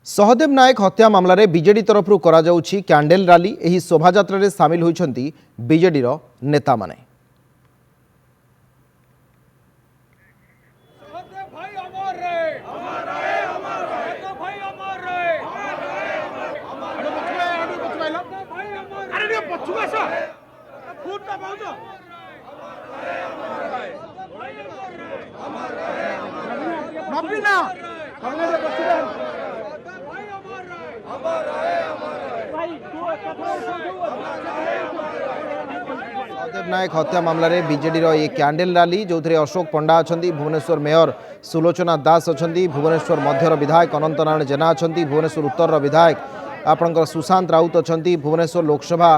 सहदेव नायक हत्या मामलें बीजेडी तरफ कैंडेल रैली एही शोभायात्रा रे सामिल होइछंती बीजेडी नेता माने। सहदेव नायक हत्या मामलें बीजेडी ये कैंडेल रैली जो अशोक पंडा अच्छा, भुवनेश्वर मेयर सुलोचना दास अच्छा, भुवनेश्वर मध्यर विधायक अनंत नारायण जेना अच्छा, भुवनेश्वर उत्तर विधायक आपणकर सुशांत राउत अच्छा, भुवनेश्वर लोकसभा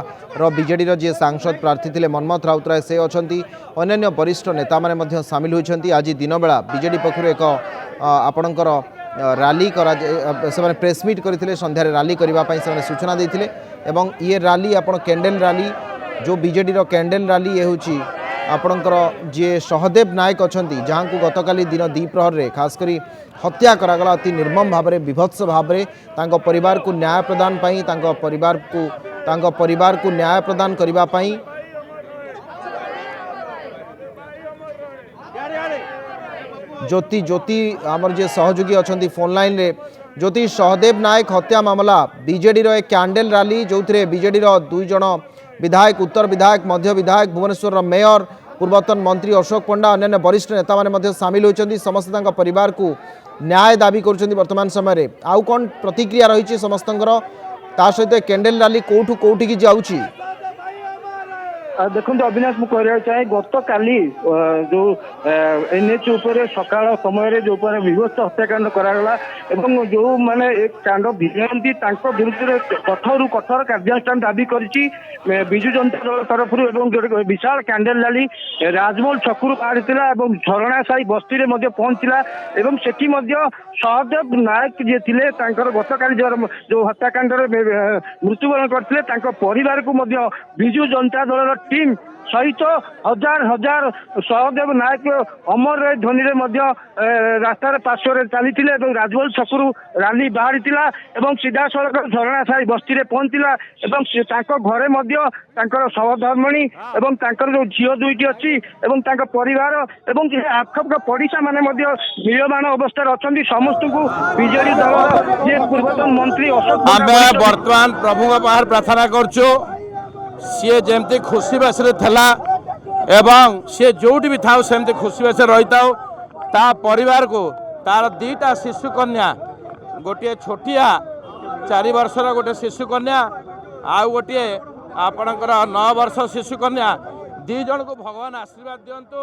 बीजेडी जी सांसद प्रार्थी थे मनमथ राउतराय से अच्छा, अन्य वरिष्ठ नेता मैंने सामिल होती। आज दिन बेला बीजेडी पक्षर एक आपणकर रैली से प्रेसमिट करते संध्यार रैली करने से सूचना देते ये रैली आप कैंडेल रैली जो बीजेडी कैंडेल रैली ये हूँ आपणकर जी सहदेव नायक अच्छा जहाँ को गतकाली दिन द्विप्रहर में खासकर हत्या करागला अति निर्मम भाव में विभत्स भाव में परिवार को न्याय प्रदान परिवार को न्याय प्रदान करने ज्योति ज्योति आमर जे सहयोगी अच्छा फोन लाइन रे ज्योति सहदेव नायक हत्या मामला बीजेडी एक कैंडेल रैली जो बीजेडी दुई जन विधायक उत्तर विधायक मध्य विधायक भुवनेश्वर मेयर पूर्वतन मंत्री अशोक पंडा अन्य वरिष्ठ नेता मैंने सामिल होती समस्त परिवार को न्याय दाबी कर वर्तमान समय आउ कौन प्रतिक्रिया रही समस्त सहित कैंडेल रैली कौटू कौटी जाऊँगी देखो अविनाश मुझे चाहे गत काली जो एनएच सकाल समय जो विभत्स हत्याकांड करागला एवं जो माने एक कांड भिजती विरुद्ध कठोर कठोर कार्यानुष्ठान दाबी करिछि बिजु जनता दल तरफ विशाल कैंडेल रैली राजमहल छकु बाहरी झरणा साई बस्ती में पहुंचला एवं सेठी सहदेव नायक जी थे गत काली जो हत्याकांड मृत्युवरण करते परिवार को बिजु जनता दल टीम सहित हजार हजार सहदेव नायक अमर राय ध्वनि रास्तार पार्श्व चली राजमहल छकु रैली बाहरी सीधा सड़क झरणा साई बस्ती में पहुंचला घरे सहधर्मिणी जो झील दुईटी अच्छी परिवार आखपाख पड़िशा माने मिलमान अवस्था अच्छा समस्त को बीजेडी दल जी पूर्वतन मंत्री अशोक बर्तमान प्रभु प्रार्थना करूँ सी जमती खुशी बास एवं सी जो भी था सेमती खुशी बास रही ता परिवार को तार दीटा शिशु कन्या गोटे छोटिया 4 वर्षर गोटे शिशु कन्या आउ गोटे आपणकर 9 वर्ष शिशु कन्या 2 जन को भगवान आशीर्वाद दिंतु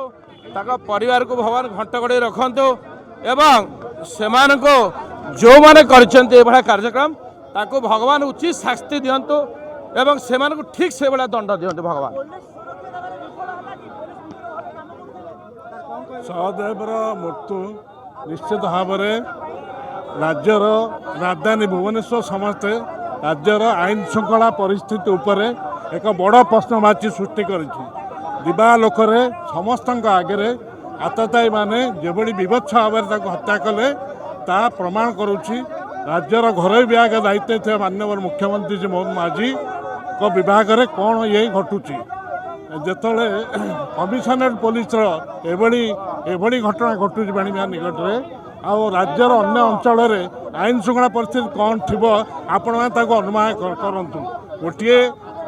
परिवार को भगवान घंट गड़े रखु एवं से जो मैंने कर कार्यक्रम ताको भगवान उचित शास्ति दिंतु एवं से ठीक से भाया दंड दिंतु भगवान। सहदेवर मृत्यु निश्चित भाव में राज्यर राजधानी भुवनेश्वर समस्ते राज्यर आईन श्रृंखला परिस्थिति उपर एक बड़ प्रश्नवाची सृष्टि करोक समस्त आगे आततायी माने जो विभत्स भाव में हत्या कले ता प्रमाण करुच्ची राज्यर घर विभाग दायित्व थे माननीय मुख्यमंत्री जी मोहन माझी को विभाग में कौन ये घटुची जिते कमिशनरेट पुलिस एभली घटना घटुची बाणीबिहार निकट में आउ राज्यर अन्य अंचल आईन श्रृंखला परिस्थिति कौन थी आपण अनुमान करतु गोटे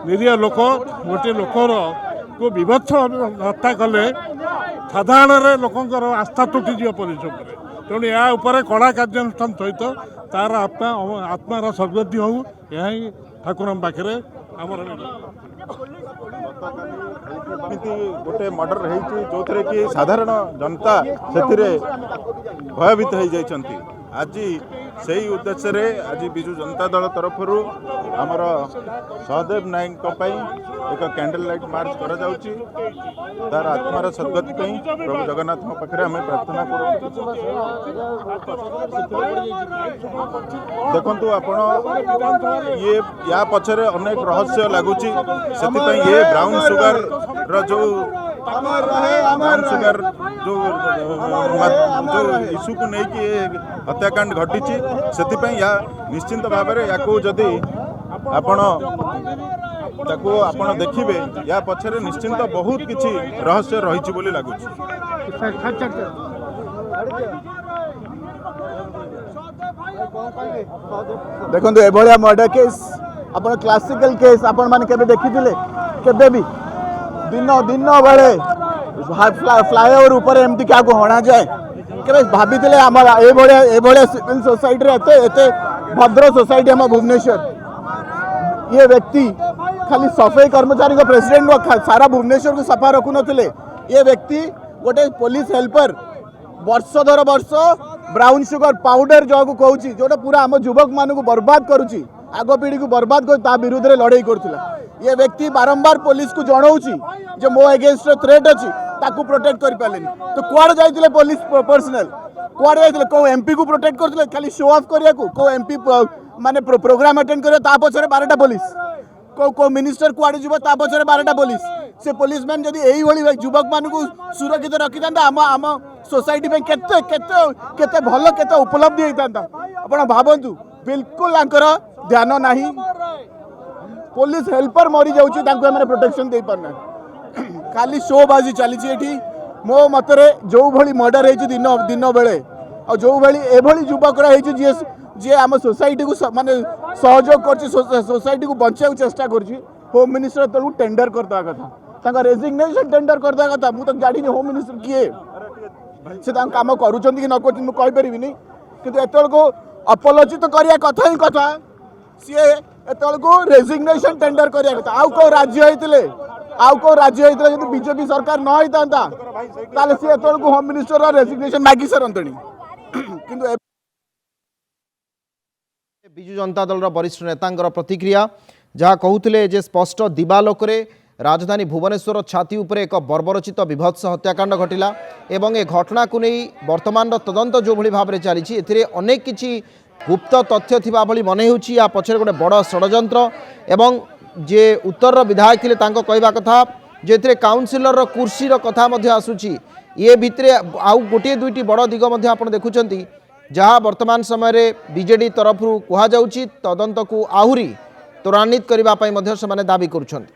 निरीह लोक गोटे लोकर को विभत्स हत्या कले साधारण लोकंर आस्था तुटीज पुलिस तेणु या कड़ा कार्यानुष्ठान सहित तार आत्मार सद्गति हो यही ठाकुर पाखे आमर गोटे मर्डर होती जो थे कि साधारण जनता से भयभीत हो जाती आज से ही उद्देश्य रे आज बिजु जनता दल तरफ आमर सहदेव नायक एक कैंडल लाइट मार्च करा जाउची तार आत्मार सद्गति प्रभु जगन्नाथ पाखे आम प्रार्थना करूँ। देखु आपण ये या पछरे अनेक रहस्य लगुच से ये ब्राउन सुगर रो जो ब्राउन सुगर जो इश्यू को लेकिन हत्याकांड घटी से या निश्चिंत भाव में या जदि आपण देखिए या पछरे निश्चिंत बहुत किसी रहस्य रही बोली लगुच। देखो एभलिया मर्डर केस आपण क्लासिकल केस आपण माने केबे देखिथिले केबे भी दिन दिन बेले फ्लाईओवर ऊपर एमती क्या हणा जाए केबे भाबीथिले हमर एभलिया सिविल सोसाइटी रे एते भद्र सोसाइटी हम भुवनेश्वर ये व्यक्ति खाली सफाई कर्मचारी को प्रेसिडेंट सारा भुवनेश्वर को सफा रखु नथिले ये व्यक्ति गोटे पुलिस हेल्पर वर्ष दर वर्ष ब्राउन सुगर पाउडर जो कहूँ जोटा पूरा आम युवक मान को बर्बाद करुच्ची आग पीढ़ी को बर्बाद कर विरोध में लड़ाई करुला ये व्यक्ति बारंबार पुलिस को जनाऊँगी जो मो अगेंस्ट थ्रेट अच्छी ताकू प्रोटेक्ट कर पारे तो कुआड़े जाइए पुलिस पर्सनल कुआड़े जाइए कौ एमपी को प्रोटेक्ट करते खाली शो ऑफ करने को एमपी माने प्रोग्राम अटेंड कर पछरे 12टा पुलिस को मिनिस्टर कुआड़े जीव ता पछरे 12टा पुलिस से पुलिस मैन जदि यही युवक मान को सुरक्षित रखी था आम सोसाइटी में केते केते केते भल केते उपलब्धि होता आपण भावतु बिल्कुल ध्यान नहीं पुलिस हेल्पर मरी जाऊँगी प्रोटेक्शन दे पारना खाली शो बाजी चली मो मतरे जो भली मर्डर है दिन दिन बेले और जो भली एभली युवक जी जी आम सोसाइटी को माने सहयोग कर सोसाइटी को बचाई चेष्टा कर होम मिनिस्टर तलू टेंडर करता कथा रेजिग्नेशन टेंडर करता कथा मुझे तो जानी होम मिनिस्टर किए से काम करुँच कि न कहीपरि कि एत को अपलोजी तो करिया कथा ही कथा सी एत को रेजिग्नेशन टेंडर करिया कथा आउ को राज्य होते आउ को राज्य होता जब बीजेपी सरकार न होता सी एत को होम मिनिस्टर रेजिग्नेशन मागी सारंतणी किंतु विजु जनता दल वरिष्ठ नेता प्रतिक्रिया जहाँ कहते जे स्पष्ट दिवालोकरे राजधानी भुवनेश्वर छाती उपरे एक बर्बरचित विभत्स हत्याकांड घटिला एवं ए घटना को नहीं वर्तमान तदंत जो भली भाव में चली एथिरे अनेक किछि गुप्त तथ्य थिबा भली मने होछि या पछरे गोटे बड़ षड्यंत्र एवं जे उत्तर विधायक थिले तांको कहबा कथा जेथिरे काउंसिलर कुर्सी कथा मध्य आसुछि ये भितरे आउ गोटे दुईटी बड़ दिग मध्य आपण देखुचंती जहाँ वर्तमान समय रे बीजेडी तरफ कहुछि तदंत को आहुरी त्वरान्वित करने दाबी करुछंती।